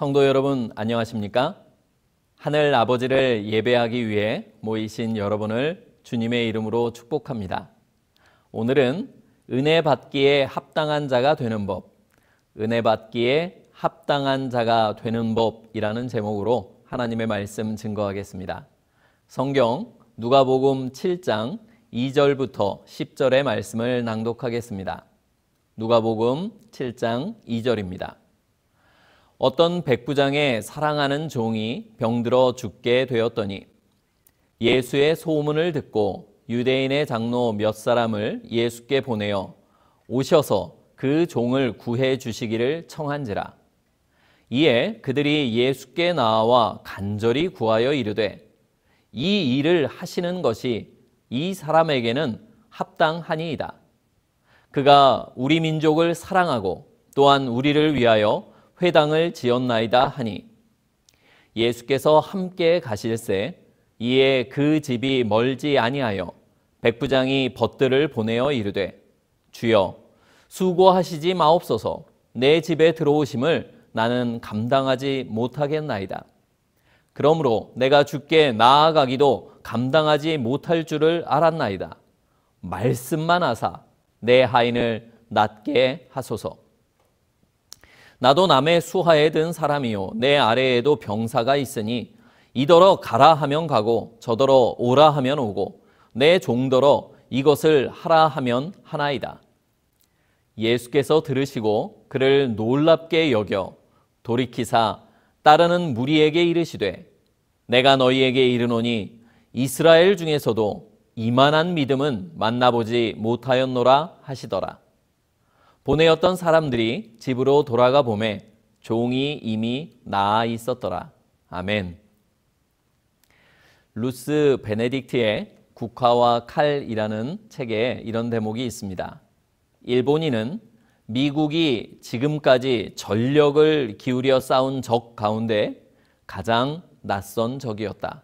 성도 여러분 안녕하십니까? 하늘 아버지를 예배하기 위해 모이신 여러분을 주님의 이름으로 축복합니다. 오늘은 은혜 받기에 합당한 자가 되는 법, 은혜 받기에 합당한 자가 되는 법이라는 제목으로 하나님의 말씀 증거하겠습니다. 성경 누가복음 7장 2절부터 10절의 말씀을 낭독하겠습니다. 누가복음 7장 2절입니다. 어떤 백부장의 사랑하는 종이 병들어 죽게 되었더니 예수의 소문을 듣고 유대인의 장로 몇 사람을 예수께 보내어 오셔서 그 종을 구해 주시기를 청한지라. 이에 그들이 예수께 나와 간절히 구하여 이르되 이 일을 하시는 것이 이 사람에게는 합당하니이다. 그가 우리 민족을 사랑하고 또한 우리를 위하여 회당을 지었나이다 하니 예수께서 함께 가실새 이에 그 집이 멀지 아니하여 백부장이 벗들을 보내어 이르되 주여 수고하시지 마옵소서. 내 집에 들어오심을 나는 감당하지 못하겠나이다. 그러므로 내가 주께 나아가기도 감당하지 못할 줄을 알았나이다. 말씀만 하사 내 하인을 낫게 하소서. 나도 남의 수하에 든 사람이요 내 아래에도 병사가 있으니 이더러 가라 하면 가고 저더러 오라 하면 오고 내 종더러 이것을 하라 하면 하나이다. 예수께서 들으시고 그를 놀랍게 여겨 돌이키사 따르는 무리에게 이르시되 내가 너희에게 이르노니 이스라엘 중에서도 이만한 믿음은 만나보지 못하였노라 하시더라. 보내었던 사람들이 집으로 돌아가 보매 종이 이미 나아 있었더라. 아멘. 루스 베네딕트의 국화와 칼이라는 책에 이런 대목이 있습니다. 일본인은 미국이 지금까지 전력을 기울여 싸운 적 가운데 가장 낯선 적이었다.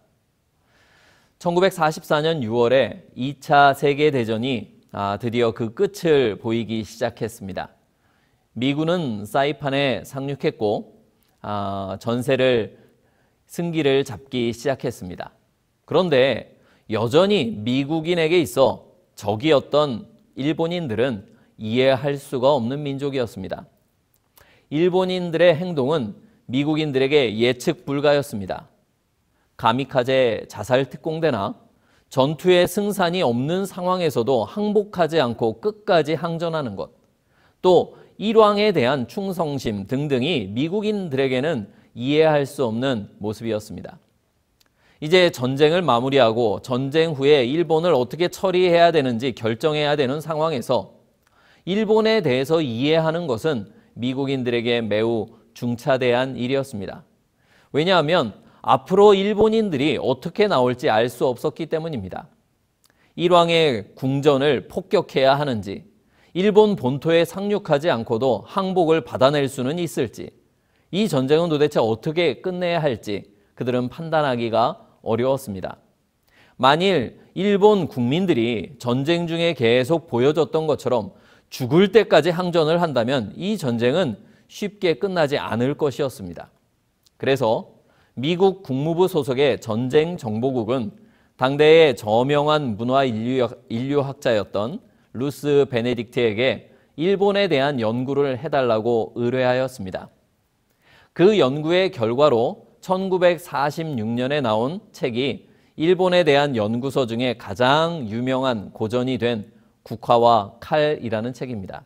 1944년 6월에 2차 세계대전이 드디어 그 끝을 보이기 시작했습니다. 미군은 사이판에 상륙했고 전세를 승기를 잡기 시작했습니다. 그런데 여전히 미국인에게 있어 적이었던 일본인들은 이해할 수가 없는 민족이었습니다. 일본인들의 행동은 미국인들에게 예측 불가였습니다. 가미카제 자살 특공대나 전투의 승산이 없는 상황에서도 항복하지 않고 끝까지 항전하는 것, 또 일왕에 대한 충성심 등등이 미국인들에게는 이해할 수 없는 모습이었습니다. 이제 전쟁을 마무리하고 전쟁 후에 일본을 어떻게 처리해야 되는지 결정해야 되는 상황에서 일본에 대해서 이해하는 것은 미국인들에게 매우 중차대한 일이었습니다. 왜냐하면 앞으로 일본인들이 어떻게 나올지 알 수 없었기 때문입니다. 일왕의 궁전을 폭격해야 하는지, 일본 본토에 상륙하지 않고도 항복을 받아낼 수는 있을지, 이 전쟁은 도대체 어떻게 끝내야 할지 그들은 판단하기가 어려웠습니다. 만일 일본 국민들이 전쟁 중에 계속 보여줬던 것처럼 죽을 때까지 항전을 한다면 이 전쟁은 쉽게 끝나지 않을 것이었습니다. 그래서 미국 국무부 소속의 전쟁정보국은 당대의 저명한 문화 인류학자였던 루스 베네딕트에게 일본에 대한 연구를 해달라고 의뢰하였습니다. 그 연구의 결과로 1946년에 나온 책이 일본에 대한 연구서 중에 가장 유명한 고전이 된 국화와 칼이라는 책입니다.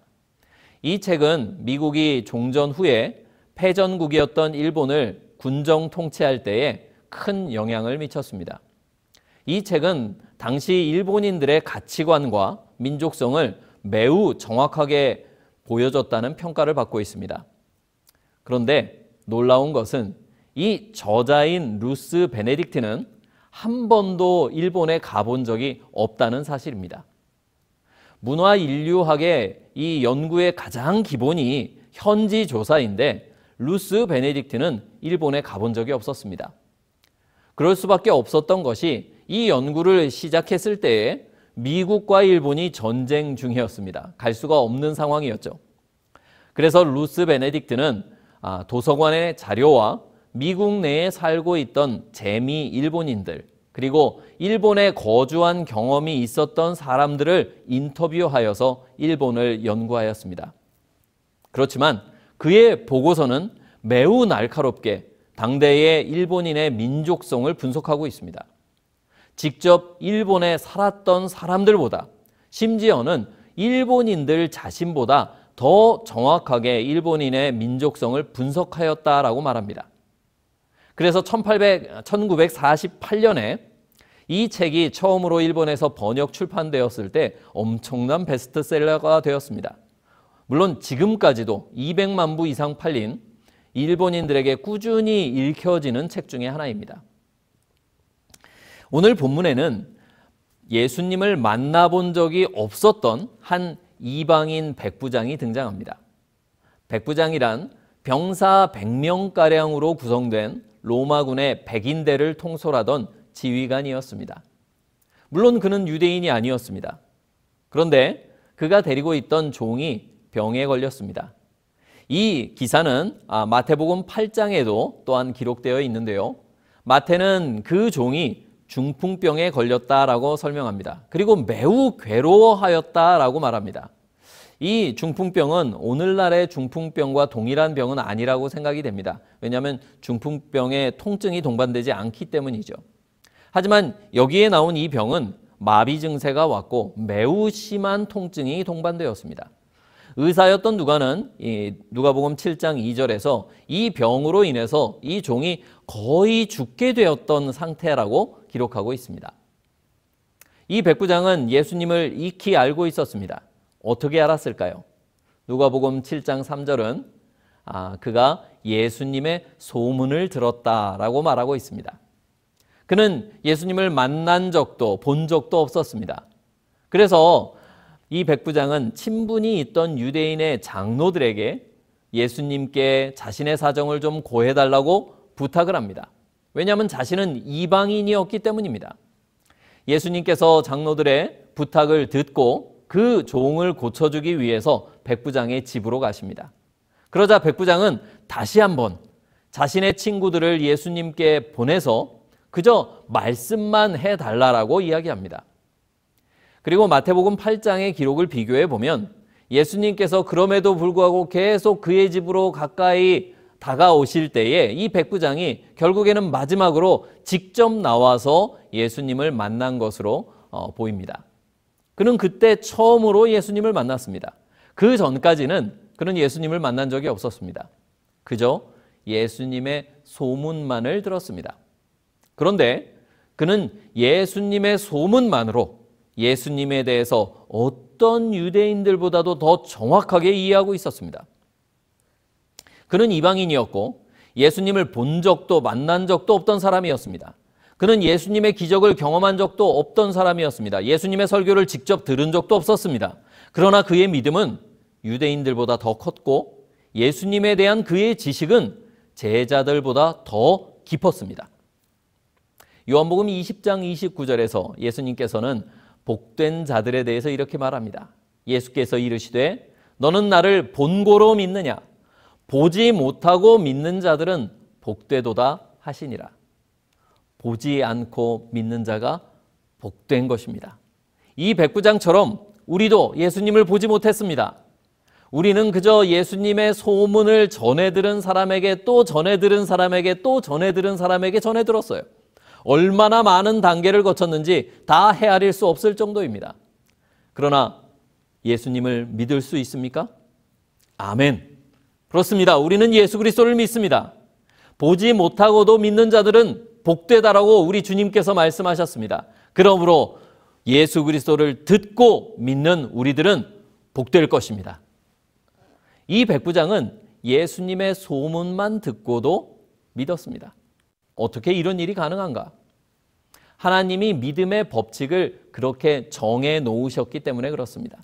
이 책은 미국이 종전 후에 패전국이었던 일본을 군정 통치할 때에 큰 영향을 미쳤습니다. 이 책은 당시 일본인들의 가치관과 민족성을 매우 정확하게 보여줬다는 평가를 받고 있습니다. 그런데 놀라운 것은 이 저자인 루스 베네딕트는 한 번도 일본에 가본 적이 없다는 사실입니다. 문화 인류학의 이 연구의 가장 기본이 현지 조사인데 루스 베네딕트는 일본에 가본 적이 없었습니다. 그럴 수밖에 없었던 것이 이 연구를 시작했을 때에 미국과 일본이 전쟁 중이었습니다. 갈 수가 없는 상황이었죠. 그래서 루스 베네딕트는 도서관의 자료와 미국 내에 살고 있던 재미 일본인들, 그리고 일본에 거주한 경험이 있었던 사람들을 인터뷰하여서 일본을 연구하였습니다. 그렇지만 그의 보고서는 매우 날카롭게 당대의 일본인의 민족성을 분석하고 있습니다. 직접 일본에 살았던 사람들보다, 심지어는 일본인들 자신보다 더 정확하게 일본인의 민족성을 분석하였다라고 말합니다. 그래서 1948년에 이 책이 처음으로 일본에서 번역 출판되었을 때 엄청난 베스트셀러가 되었습니다. 물론 지금까지도 200만 부 이상 팔린 일본인들에게 꾸준히 읽혀지는 책 중에 하나입니다. 오늘 본문에는 예수님을 만나본 적이 없었던 한 이방인 백부장이 등장합니다. 백부장이란 병사 100명가량으로 구성된 로마군의 백인대를 통솔하던 지휘관이었습니다. 물론 그는 유대인이 아니었습니다. 그런데 그가 데리고 있던 종이 병에 걸렸습니다. 이 기사는 마태복음 8장에도 또한 기록되어 있는데요. 마태는 그 종이 중풍병에 걸렸다라고 설명합니다. 그리고 매우 괴로워하였다라고 말합니다. 이 중풍병은 오늘날의 중풍병과 동일한 병은 아니라고 생각이 됩니다. 왜냐하면 중풍병에 통증이 동반되지 않기 때문이죠. 하지만 여기에 나온 이 병은 마비 증세가 왔고 매우 심한 통증이 동반되었습니다. 의사였던 누가는 누가복음 7장 2절에서 이 병으로 인해서 이 종이 거의 죽게 되었던 상태라고 기록하고 있습니다. 이 백부장은 예수님을 익히 알고 있었습니다. 어떻게 알았을까요? 누가복음 7장 3절은 그가 예수님의 소문을 들었다라고 말하고 있습니다. 그는 예수님을 만난 적도 본 적도 없었습니다. 그래서 이 백부장은 친분이 있던 유대인의 장로들에게 예수님께 자신의 사정을 좀 고해달라고 부탁을 합니다. 왜냐하면 자신은 이방인이었기 때문입니다. 예수님께서 장로들의 부탁을 듣고 그 종을 고쳐주기 위해서 백부장의 집으로 가십니다. 그러자 백부장은 다시 한번 자신의 친구들을 예수님께 보내서 그저 말씀만 해달라고 이야기합니다. 그리고 마태복음 8장의 기록을 비교해 보면 예수님께서 그럼에도 불구하고 계속 그의 집으로 가까이 다가오실 때에 이 백부장이 결국에는 마지막으로 직접 나와서 예수님을 만난 것으로 보입니다. 그는 그때 처음으로 예수님을 만났습니다. 그 전까지는 그는 예수님을 만난 적이 없었습니다. 그저 예수님의 소문만을 들었습니다. 그런데 그는 예수님의 소문만으로 예수님에 대해서 어떤 유대인들보다도 더 정확하게 이해하고 있었습니다. 그는 이방인이었고 예수님을 본 적도 만난 적도 없던 사람이었습니다. 그는 예수님의 기적을 경험한 적도 없던 사람이었습니다. 예수님의 설교를 직접 들은 적도 없었습니다. 그러나 그의 믿음은 유대인들보다 더 컸고 예수님에 대한 그의 지식은 제자들보다 더 깊었습니다. 요한복음 20장 29절에서 예수님께서는 복된 자들에 대해서 이렇게 말합니다. 예수께서 이르시되 너는 나를 본고로 믿느냐? 보지 못하고 믿는 자들은 복되도다 하시니라. 보지 않고 믿는 자가 복된 것입니다. 이 백부장처럼 우리도 예수님을 보지 못했습니다. 우리는 그저 예수님의 소문을 전해 들은 사람에게 또 전해 들은 사람에게 또 전해 들은 사람에게 전해 들었어요. 얼마나 많은 단계를 거쳤는지 다 헤아릴 수 없을 정도입니다. 그러나 예수님을 믿을 수 있습니까? 아멘. 그렇습니다. 우리는 예수 그리스도를 믿습니다. 보지 못하고도 믿는 자들은 복되다라고 우리 주님께서 말씀하셨습니다. 그러므로 예수 그리스도를 듣고 믿는 우리들은 복될 것입니다. 이 백부장은 예수님의 소문만 듣고도 믿었습니다. 어떻게 이런 일이 가능한가? 하나님이 믿음의 법칙을 그렇게 정해 놓으셨기 때문에 그렇습니다.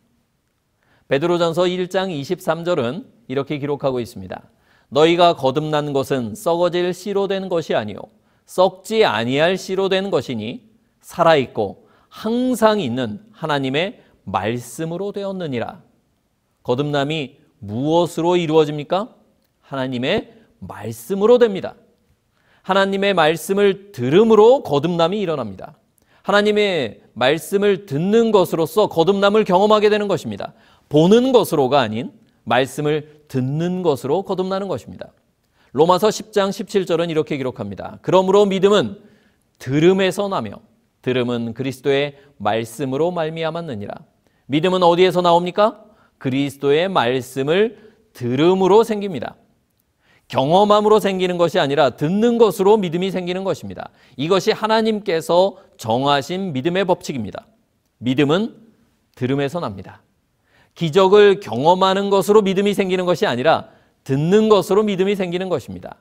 베드로전서 1장 23절은 이렇게 기록하고 있습니다. 너희가 거듭난 것은 썩어질 씨로 된 것이 아니요 썩지 아니할 씨로 된 것이니 살아있고 항상 있는 하나님의 말씀으로 되었느니라. 거듭남이 무엇으로 이루어집니까? 하나님의 말씀으로 됩니다. 하나님의 말씀을 들음으로 거듭남이 일어납니다. 하나님의 말씀을 듣는 것으로서 거듭남을 경험하게 되는 것입니다. 보는 것으로가 아닌 말씀을 듣는 것으로 거듭나는 것입니다. 로마서 10장 17절은 이렇게 기록합니다. 그러므로 믿음은 들음에서 나며 들음은 그리스도의 말씀으로 말미암았느니라. 믿음은 어디에서 나옵니까? 그리스도의 말씀을 들음으로 생깁니다. 경험함으로 생기는 것이 아니라 듣는 것으로 믿음이 생기는 것입니다. 이것이 하나님께서 정하신 믿음의 법칙입니다. 믿음은 들음에서 납니다. 기적을 경험하는 것으로 믿음이 생기는 것이 아니라 듣는 것으로 믿음이 생기는 것입니다.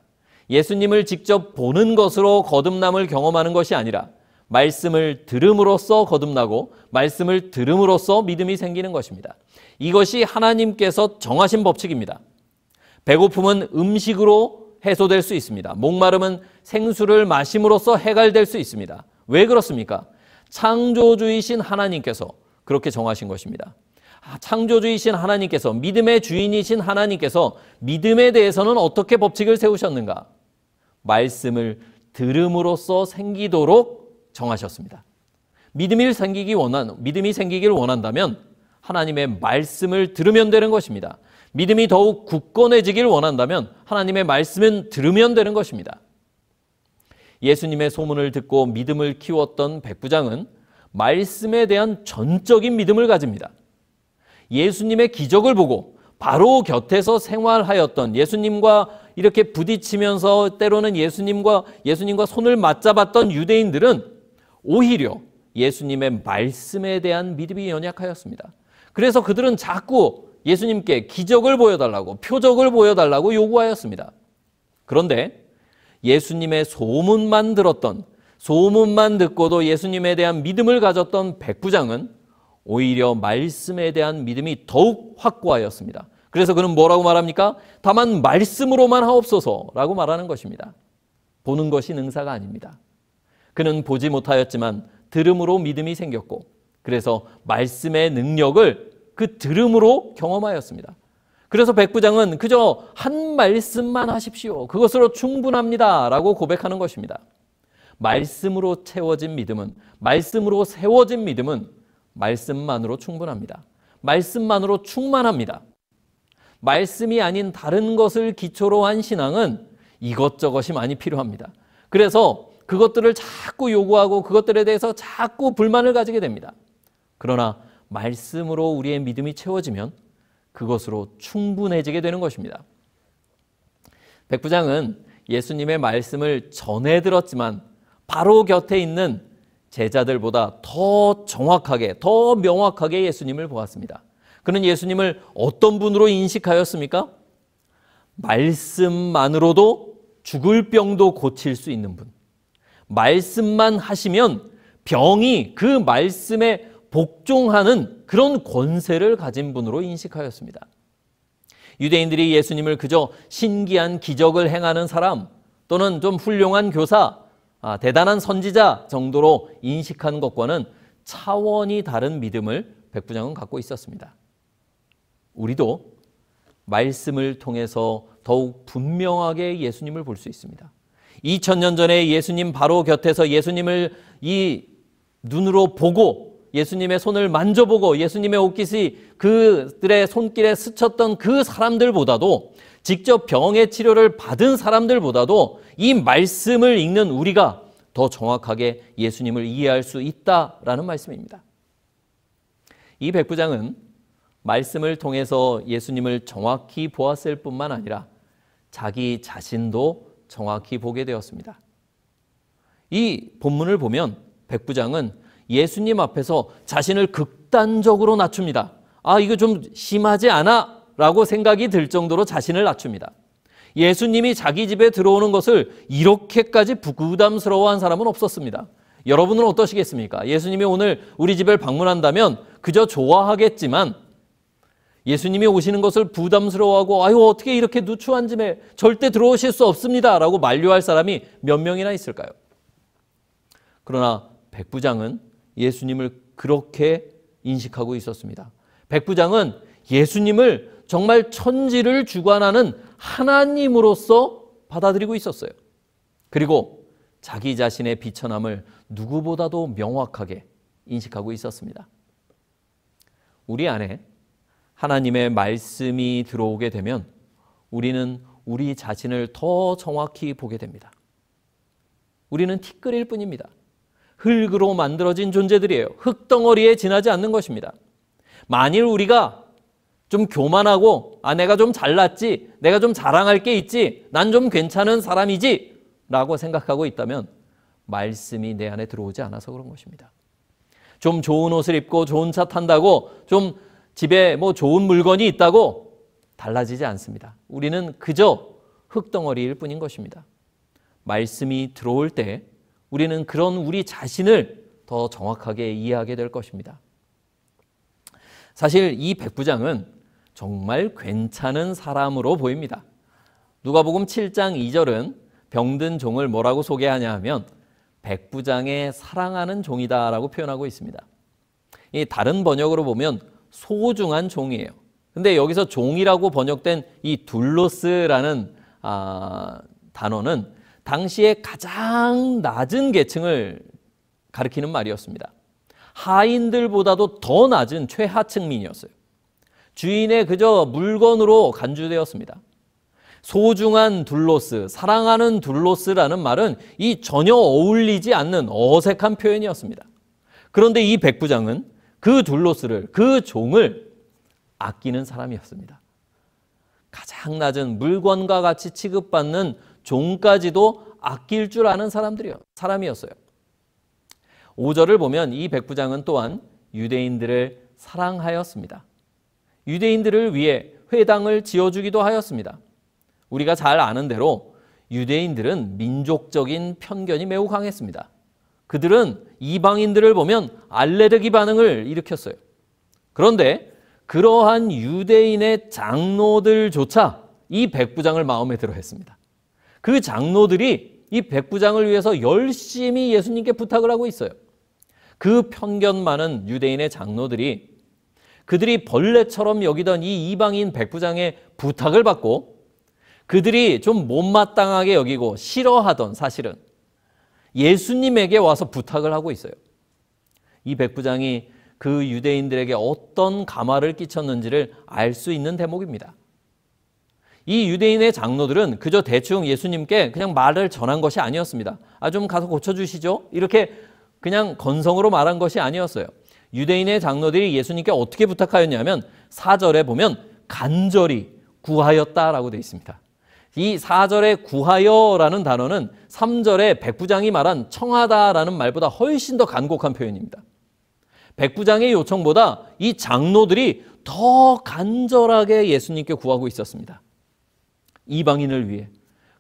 예수님을 직접 보는 것으로 거듭남을 경험하는 것이 아니라 말씀을 들음으로써 거듭나고 말씀을 들음으로써 믿음이 생기는 것입니다. 이것이 하나님께서 정하신 법칙입니다. 배고픔은 음식으로 해소될 수 있습니다. 목마름은 생수를 마심으로써 해결될 수 있습니다. 왜 그렇습니까? 창조주이신 하나님께서 그렇게 정하신 것입니다. 창조주이신 하나님께서, 믿음의 주인이신 하나님께서 믿음에 대해서는 어떻게 법칙을 세우셨는가? 말씀을 들음으로써 생기도록 정하셨습니다. 믿음이 생기길 원한다면 하나님의 말씀을 들으면 되는 것입니다. 믿음이 더욱 굳건해지길 원한다면 하나님의 말씀은 들으면 되는 것입니다. 예수님의 소문을 듣고 믿음을 키웠던 백부장은 말씀에 대한 전적인 믿음을 가집니다. 예수님의 기적을 보고 바로 곁에서 생활하였던, 예수님과 이렇게 부딪히면서 때로는 예수님과 손을 맞잡았던 유대인들은 오히려 예수님의 말씀에 대한 믿음이 연약하였습니다. 그래서 그들은 자꾸 예수님께 기적을 보여달라고, 표적을 보여달라고 요구하였습니다. 그런데 예수님의 소문만 듣고도 예수님에 대한 믿음을 가졌던 백부장은 오히려 말씀에 대한 믿음이 더욱 확고하였습니다. 그래서 그는 뭐라고 말합니까? 다만 말씀으로만 하옵소서라고 말하는 것입니다. 보는 것이 능사가 아닙니다. 그는 보지 못하였지만 들음으로 믿음이 생겼고, 그래서 말씀의 능력을 그 들음으로 경험하였습니다. 그래서 백부장은 그저 한 말씀만 하십시오, 그것으로 충분합니다 라고 고백하는 것입니다. 말씀으로 채워진 믿음은, 말씀으로 세워진 믿음은 말씀만으로 충분합니다. 말씀만으로 충만합니다. 말씀이 아닌 다른 것을 기초로 한 신앙은 이것저것이 많이 필요합니다. 그래서 그것들을 자꾸 요구하고 그것들에 대해서 자꾸 불만을 가지게 됩니다. 그러나 말씀으로 우리의 믿음이 채워지면 그것으로 충분해지게 되는 것입니다. 백부장은 예수님의 말씀을 전해 들었지만 바로 곁에 있는 제자들보다 더 정확하게, 더 명확하게 예수님을 보았습니다. 그는 예수님을 어떤 분으로 인식하였습니까? 말씀만으로도 죽을 병도 고칠 수 있는 분. 말씀만 하시면 병이 그 말씀에 복종하는 그런 권세를 가진 분으로 인식하였습니다. 유대인들이 예수님을 그저 신기한 기적을 행하는 사람 또는 좀 훌륭한 교사, 대단한 선지자 정도로 인식한 것과는 차원이 다른 믿음을 백부장은 갖고 있었습니다. 우리도 말씀을 통해서 더욱 분명하게 예수님을 볼 수 있습니다. 2000년 전에 예수님 바로 곁에서 예수님을 이 눈으로 보고 예수님의 손을 만져보고 예수님의 옷깃이 그들의 손길에 스쳤던 그 사람들보다도, 직접 병의 치료를 받은 사람들보다도 이 말씀을 읽는 우리가 더 정확하게 예수님을 이해할 수 있다라는 말씀입니다. 이 백부장은 말씀을 통해서 예수님을 정확히 보았을 뿐만 아니라 자기 자신도 정확히 보게 되었습니다. 이 본문을 보면 백부장은 예수님 앞에서 자신을 극단적으로 낮춥니다. 이거 좀 심하지 않아? 라고 생각이 들 정도로 자신을 낮춥니다. 예수님이 자기 집에 들어오는 것을 이렇게까지 부담스러워한 사람은 없었습니다. 여러분은 어떠시겠습니까? 예수님이 오늘 우리 집을 방문한다면 그저 좋아하겠지만 예수님이 오시는 것을 부담스러워하고 어떻게 이렇게 누추한 집에 절대 들어오실 수 없습니다 라고 만류할 사람이 몇 명이나 있을까요? 그러나 백부장은 예수님을 그렇게 인식하고 있었습니다. 백부장은 예수님을 정말 천지를 주관하는 하나님으로서 받아들이고 있었어요. 그리고 자기 자신의 비천함을 누구보다도 명확하게 인식하고 있었습니다. 우리 안에 하나님의 말씀이 들어오게 되면 우리는 우리 자신을 더 정확히 보게 됩니다. 우리는 티끌일 뿐입니다. 흙으로 만들어진 존재들이에요. 흙덩어리에 지나지 않는 것입니다. 만일 우리가 좀 교만하고 내가 좀 잘났지, 내가 좀 자랑할 게 있지, 난 좀 괜찮은 사람이지 라고 생각하고 있다면 말씀이 내 안에 들어오지 않아서 그런 것입니다. 좀 좋은 옷을 입고 좋은 차 탄다고, 좀 집에 뭐 좋은 물건이 있다고 달라지지 않습니다. 우리는 그저 흙덩어리일 뿐인 것입니다. 말씀이 들어올 때 우리는 그런 우리 자신을 더 정확하게 이해하게 될 것입니다. 사실 이 백부장은 정말 괜찮은 사람으로 보입니다. 누가복음 7장 2절은 병든 종을 뭐라고 소개하냐 하면 백부장의 사랑하는 종이다라고 표현하고 있습니다. 이 다른 번역으로 보면 소중한 종이에요. 근데 여기서 종이라고 번역된 이 둘로스라는 단어는 당시에 가장 낮은 계층을 가리키는 말이었습니다. 하인들보다도 더 낮은 최하층민이었어요. 주인의 그저 물건으로 간주되었습니다. 소중한 둘로스, 사랑하는 둘로스라는 말은 이 전혀 어울리지 않는 어색한 표현이었습니다. 그런데 이 백부장은 그 둘로스를, 그 종을 아끼는 사람이었습니다. 가장 낮은 물건과 같이 취급받는 종까지도 아낄 줄 아는 사람이었어요. 5절을 보면 이 백부장은 또한 유대인들을 사랑하였습니다. 유대인들을 위해 회당을 지어주기도 하였습니다. 우리가 잘 아는 대로 유대인들은 민족적인 편견이 매우 강했습니다. 그들은 이방인들을 보면 알레르기 반응을 일으켰어요. 그런데 그러한 유대인의 장로들조차 이 백부장을 마음에 들어 했습니다. 그 장로들이 이 백부장을 위해서 열심히 예수님께 부탁을 하고 있어요. 그 편견 많은 유대인의 장로들이 그들이 벌레처럼 여기던 이 이방인 백부장의 부탁을 받고 그들이 좀 못마땅하게 여기고 싫어하던 사실은 예수님에게 와서 부탁을 하고 있어요. 이 백부장이 그 유대인들에게 어떤 감화를 끼쳤는지를 알 수 있는 대목입니다. 이 유대인의 장로들은 그저 대충 예수님께 그냥 말을 전한 것이 아니었습니다. 좀 가서 고쳐주시죠. 이렇게 그냥 건성으로 말한 것이 아니었어요. 유대인의 장로들이 예수님께 어떻게 부탁하였냐면 4절에 보면 간절히 구하였다라고 되어 있습니다. 이 4절에 구하여라는 단어는 3절에 백부장이 말한 청하다라는 말보다 훨씬 더 간곡한 표현입니다. 백부장의 요청보다 이 장로들이 더 간절하게 예수님께 구하고 있었습니다. 이방인을 위해.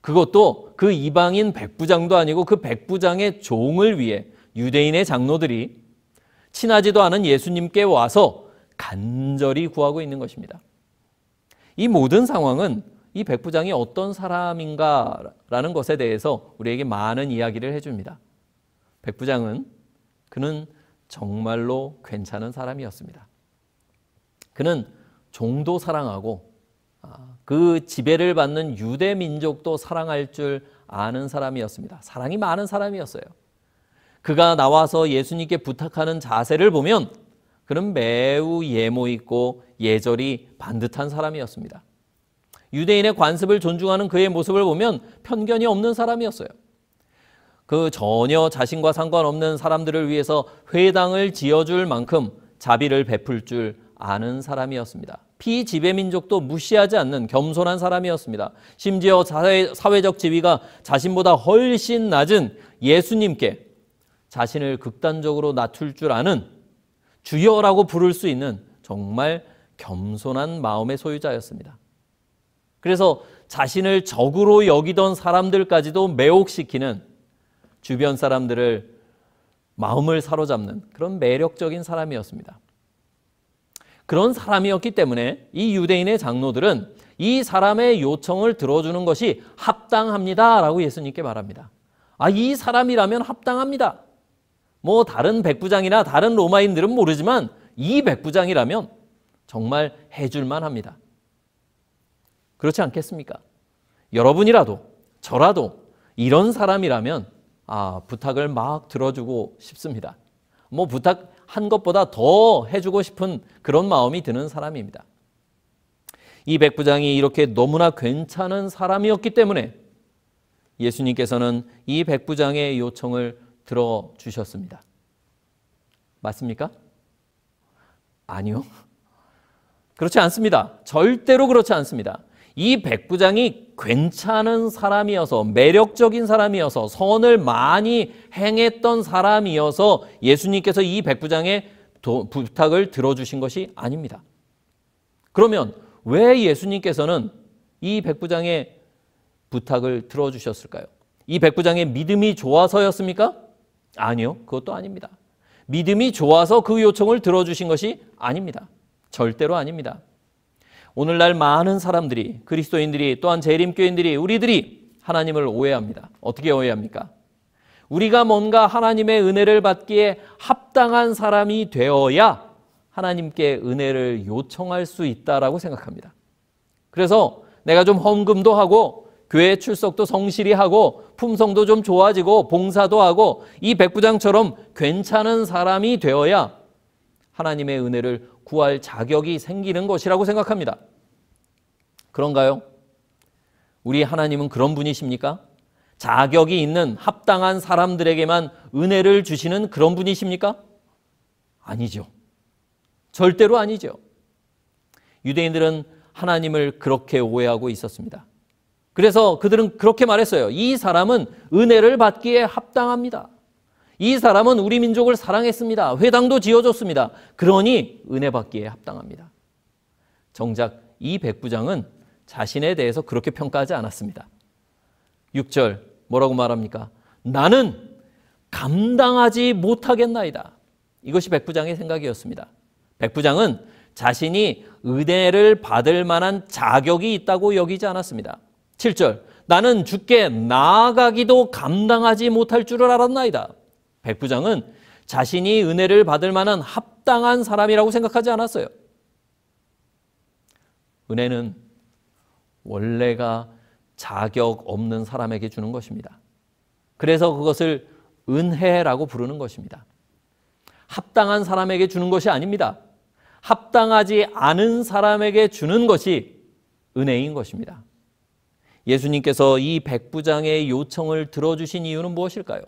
그것도 그 이방인 백부장도 아니고 그 백부장의 종을 위해 유대인의 장로들이 친하지도 않은 예수님께 와서 간절히 구하고 있는 것입니다. 이 모든 상황은 이 백부장이 어떤 사람인가라는 것에 대해서 우리에게 많은 이야기를 해줍니다. 백부장은 그는 정말로 괜찮은 사람이었습니다. 그는 종도 사랑하고 그 지배를 받는 유대 민족도 사랑할 줄 아는 사람이었습니다. 사랑이 많은 사람이었어요. 그가 나와서 예수님께 부탁하는 자세를 보면 그는 매우 예모 있고 예절이 반듯한 사람이었습니다. 유대인의 관습을 존중하는 그의 모습을 보면 편견이 없는 사람이었어요. 그 전혀 자신과 상관없는 사람들을 위해서 회당을 지어줄 만큼 자비를 베풀 줄 아는 사람이었습니다. 피지배민족도 무시하지 않는 겸손한 사람이었습니다. 심지어 사회적 지위가 자신보다 훨씬 낮은 예수님께 자신을 극단적으로 낮출 줄 아는 주여라고 부를 수 있는 정말 겸손한 마음의 소유자였습니다. 그래서 자신을 적으로 여기던 사람들까지도 매혹시키는 주변 사람들을 마음을 사로잡는 그런 매력적인 사람이었습니다. 그런 사람이었기 때문에 이 유대인의 장로들은 이 사람의 요청을 들어주는 것이 합당합니다라고 예수님께 말합니다. 이 사람이라면 합당합니다. 뭐 다른 백부장이나 다른 로마인들은 모르지만 이 백부장이라면 정말 해줄만 합니다. 그렇지 않겠습니까? 여러분이라도 저라도 이런 사람이라면 부탁을 막 들어주고 싶습니다. 뭐 부탁한 것보다 더 해주고 싶은 그런 마음이 드는 사람입니다. 이 백부장이 이렇게 너무나 괜찮은 사람이었기 때문에 예수님께서는 이 백부장의 요청을 들어주셨습니다. 맞습니까? 아니요. 그렇지 않습니다. 절대로 그렇지 않습니다. 이 백부장이 괜찮은 사람이어서, 매력적인 사람이어서, 선을 많이 행했던 사람이어서 예수님께서 이 백부장의 부탁을 들어주신 것이 아닙니다. 그러면 왜 예수님께서는 이 백부장의 부탁을 들어주셨을까요? 이 백부장의 믿음이 좋아서였습니까? 아니요, 그것도 아닙니다. 믿음이 좋아서 그 요청을 들어주신 것이 아닙니다. 절대로 아닙니다. 오늘날 많은 사람들이, 그리스도인들이, 또한 재림교인들이, 우리들이 하나님을 오해합니다. 어떻게 오해합니까? 우리가 뭔가 하나님의 은혜를 받기에 합당한 사람이 되어야 하나님께 은혜를 요청할 수 있다라고 생각합니다. 그래서 내가 좀 헌금도 하고 교회 출석도 성실히 하고 품성도 좀 좋아지고 봉사도 하고 이 백부장처럼 괜찮은 사람이 되어야 하나님의 은혜를 구할 자격이 생기는 것이라고 생각합니다. 그런가요? 우리 하나님은 그런 분이십니까? 자격이 있는 합당한 사람들에게만 은혜를 주시는 그런 분이십니까? 아니죠. 절대로 아니죠. 유대인들은 하나님을 그렇게 오해하고 있었습니다. 그래서 그들은 그렇게 말했어요. 이 사람은 은혜를 받기에 합당합니다. 이 사람은 우리 민족을 사랑했습니다. 회당도 지어줬습니다. 그러니 은혜 받기에 합당합니다. 정작 이 백부장은 자신에 대해서 그렇게 평가하지 않았습니다. 6절 뭐라고 말합니까? 나는 감당하지 못하겠나이다. 이것이 백부장의 생각이었습니다. 백부장은 자신이 은혜를 받을 만한 자격이 있다고 여기지 않았습니다. 7절 나는 주께 나아가기도 감당하지 못할 줄을 알았나이다. 백부장은 자신이 은혜를 받을 만한 합당한 사람이라고 생각하지 않았어요. 은혜는 원래가 자격 없는 사람에게 주는 것입니다. 그래서 그것을 은혜라고 부르는 것입니다. 합당한 사람에게 주는 것이 아닙니다. 합당하지 않은 사람에게 주는 것이 은혜인 것입니다. 예수님께서 이 백부장의 요청을 들어주신 이유는 무엇일까요?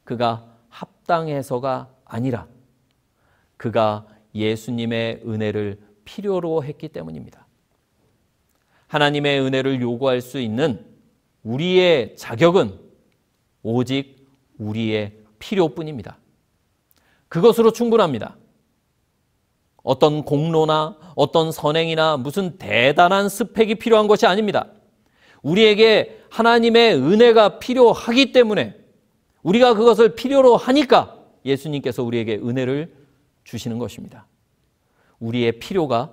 그가 합당해서가 아니라 그가 예수님의 은혜를 필요로 했기 때문입니다. 하나님의 은혜를 요구할 수 있는 우리의 자격은 오직 우리의 필요뿐입니다. 그것으로 충분합니다. 어떤 공로나 어떤 선행이나 무슨 대단한 스펙이 필요한 것이 아닙니다. 우리에게 하나님의 은혜가 필요하기 때문에 우리가 그것을 필요로 하니까 예수님께서 우리에게 은혜를 주시는 것입니다. 우리의 필요가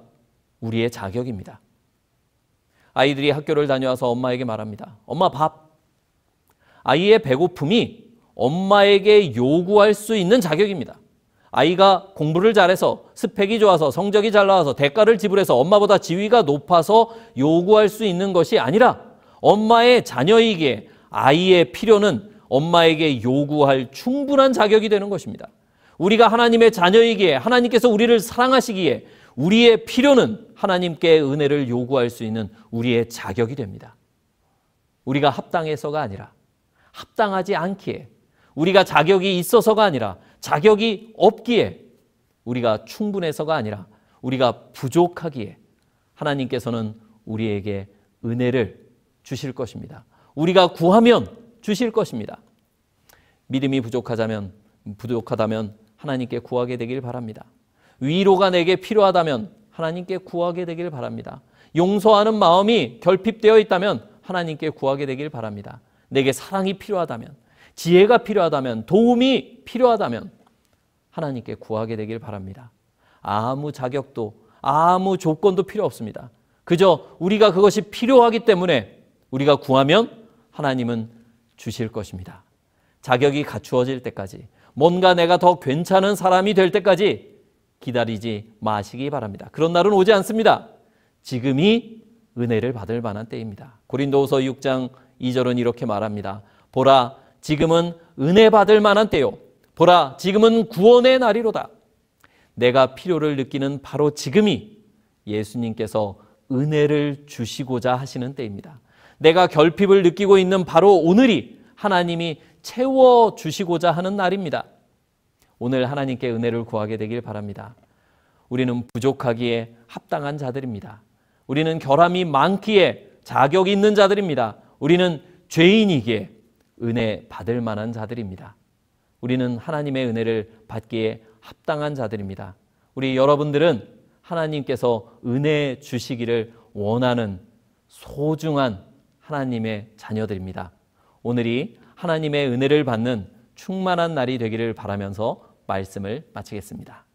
우리의 자격입니다. 아이들이 학교를 다녀와서 엄마에게 말합니다. 엄마 밥. 아이의 배고픔이 엄마에게 요구할 수 있는 자격입니다. 아이가 공부를 잘해서 스펙이 좋아서 성적이 잘 나와서 대가를 지불해서 엄마보다 지위가 높아서 요구할 수 있는 것이 아니라 엄마의 자녀이기에 아이의 필요는 엄마에게 요구할 충분한 자격이 되는 것입니다. 우리가 하나님의 자녀이기에 하나님께서 우리를 사랑하시기에 우리의 필요는 하나님께 은혜를 요구할 수 있는 우리의 자격이 됩니다. 우리가 합당해서가 아니라 합당하지 않기에 우리가 자격이 있어서가 아니라 자격이 없기에 우리가 충분해서가 아니라 우리가 부족하기에 하나님께서는 우리에게 은혜를 주실 것입니다. 우리가 구하면 주실 것입니다. 믿음이 부족하다면 하나님께 구하게 되길 바랍니다. 위로가 내게 필요하다면 하나님께 구하게 되길 바랍니다. 용서하는 마음이 결핍되어 있다면 하나님께 구하게 되길 바랍니다. 내게 사랑이 필요하다면, 지혜가 필요하다면, 도움이 필요하다면 하나님께 구하게 되길 바랍니다. 아무 자격도 아무 조건도 필요 없습니다. 그저 우리가 그것이 필요하기 때문에 우리가 구하면 하나님은 주실 것입니다. 자격이 갖추어질 때까지, 뭔가 내가 더 괜찮은 사람이 될 때까지 기다리지 마시기 바랍니다. 그런 날은 오지 않습니다. 지금이 은혜를 받을 만한 때입니다. 고린도후서 6장 2절은 이렇게 말합니다. 보라, 지금은 은혜 받을 만한 때요. 보라, 지금은 구원의 날이로다. 내가 필요를 느끼는 바로 지금이 예수님께서 은혜를 주시고자 하시는 때입니다. 내가 결핍을 느끼고 있는 바로 오늘이 하나님이 채워주시고자 하는 날입니다. 오늘 하나님께 은혜를 구하게 되길 바랍니다. 우리는 부족하기에 합당한 자들입니다. 우리는 결함이 많기에 자격이 있는 자들입니다. 우리는 죄인이기에 은혜 받을 만한 자들입니다. 우리는 하나님의 은혜를 받기에 합당한 자들입니다. 우리 여러분들은 하나님께서 은혜 주시기를 원하는 소중한 하나님의 자녀들입니다. 오늘이 하나님의 은혜를 받는 충만한 날이 되기를 바라면서 말씀을 마치겠습니다.